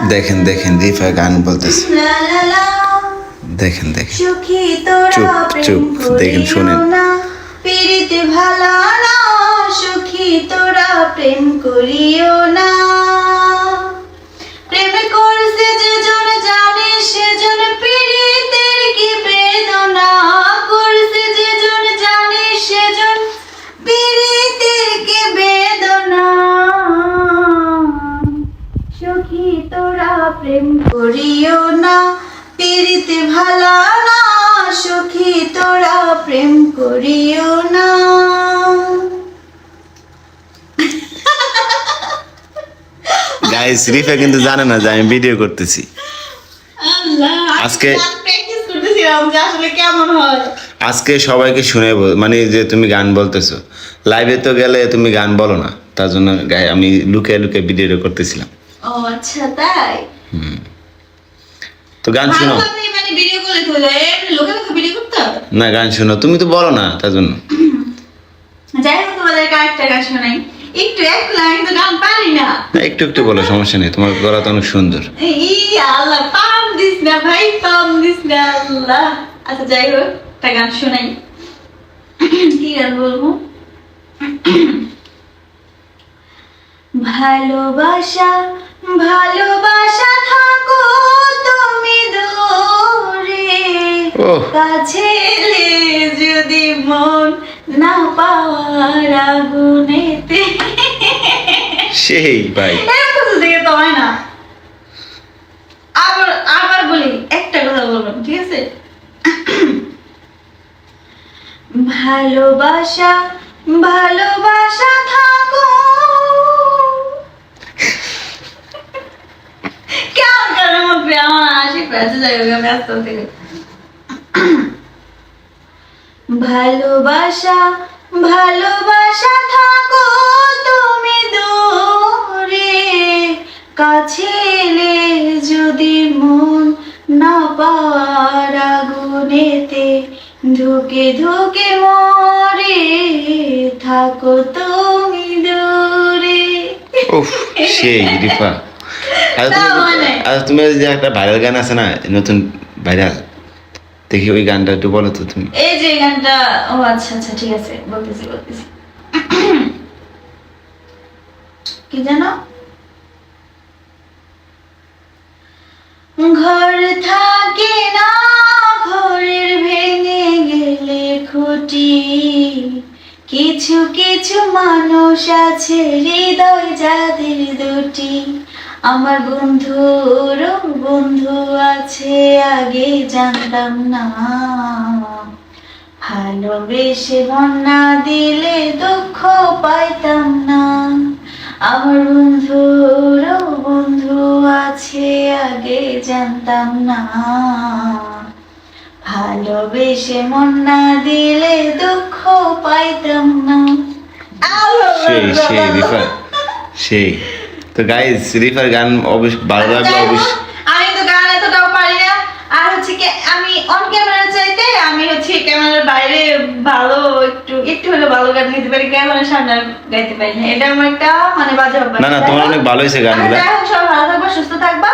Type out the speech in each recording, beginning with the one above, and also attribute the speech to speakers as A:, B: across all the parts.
A: দেখেন দেখেন রিফা গান বলতেছে, দেখেন দেখেন, চুপ চুপ, দেখেন শোনেন।
B: পীড়িত ভালা না সুখী তোরা প্রেম করিও না, প্রেম করছে যেজন জানে সেজন পীড়িতের কি বেদনা, করছে যেজন জানে সেজন পীড়িতের কি বেদনা, সুখী তোরা প্রেম করিও না, পীড়িত ভালা না সুখী তোরা প্রেম করিও না।
A: গাইস রিফা কিন্তু জানে না যে আমি ভিডিও করতেছি। আজকে
B: প্র্যাকটিস করতেছিলাম যে আসলে কেমন হয়।
A: আজকে সবাইকে শুনে মানে যে তুমি গান বলতেছো, লাইভে তো গেলে তুমি গান বলো না, তার জন্য আমি লুকিয়ে লুকিয়ে ভিডিও করতেছিলাম।
B: ও আচ্ছা তাই।
A: তো গান শোনো।
B: আপনি মানে ভিডিও করলে তো লোকে লোকে ভিডিও করতে হবে
A: না, গান শোনো, তুমি তো বলো না তার জন্য।
B: যাই হোক তোমাদের আরেকটা গান শোনাই, একটু এক লাইন তো গান পারি না।
A: না, একটু একটু বলো, সমস্যা নেই, তোমার গলা তো অনেক সুন্দর।
B: আল্লাহ পাম দিস না ভাই, পাম দিস না আল্লাহ। আচ্ছা যাই হোক একটা গান শোনাই। কি গান বলবো? ভালোবাসা ভালোবাসা থাকো তুমি দূরে,
A: ওহ।
B: কাছে এলে যদি মন না পাওয়ার আগুনেতে।
A: সেই ভাই,
B: এরকম তো দেখে তো হয় না। আবার আবার বলি, একটা কথা বললাম, ঠিক আছে? ভালোবাসা ভালোবাসা থাকো, কেমন গানের মধ্যে আমার হাসি পেয়েছে। যাই হোক আমি আস্তে আস্তে করি। ভালোবাসা ভালোবাসা থাকো তুমি দূরে, কাছে এলে যদি মন না পাওয়ার আগুনেতে, ধুকে ধুকে মরে থাকো তুমি দূরে।
A: উফ, সেই রিফা। আচ্ছা তুমি যে একটা ভাইরাল গান আছে না, নতুন ভাইরাল, দেখি ওই গানটা একটু বলো তো তুমি।
B: এই যে গানটা, ও আচ্ছা আচ্ছা ঠিক আছে, বলতেছি বলতেছি। কি জানো? ঘর থাকে না ঘরের ভেঙে গেলে খুঁটি, কিছু কিছু মানুষ আছে হৃদয় যাদের দুটি, আমার বন্ধুরও বন্ধু আছে আগে জানতাম না, ভালোবেসে মন না দিলে দুঃখ পাইতাম না, আমার বন্ধুরও বন্ধু আছে আগে জানতাম না, ভালোবেসে মন না দিলে দুঃখ পাইতাম না।
A: সেই সেই রিফা, সেই। তো গাইস রিফার গান অবশ্যই ভালো লাগলো অবশ্যই।
B: আমি তো গান এতটাও পারি না, আর হচ্ছে কি আমি অন ক্যামেরা চাইতে আমি হচ্ছে ক্যামেরার বাইরে ভালো একটু একটু হলে ভালো গান গাইতে পারি, ক্যামেরার সামনে গাইতে পারি না। এটা আমার একটা মানে বাজে অভ্যাস।
A: না না, তোমার অনেক ভালো হয়েছে গানগুলো।
B: সব ভালো থাকবা, সুস্থ থাকবা।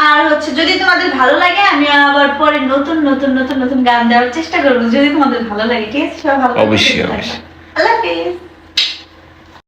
B: আর হচ্ছে যদি তোমাদের ভালো লাগে আমি আবার পরে নতুন নতুন নতুন নতুন গান দেওয়ার চেষ্টা করবো, যদি তোমাদের ভালো লাগে। ঠিক আছে, সব ভালো
A: অবশ্যই অবশ্যই।
B: আল্লাহ হাফেজ।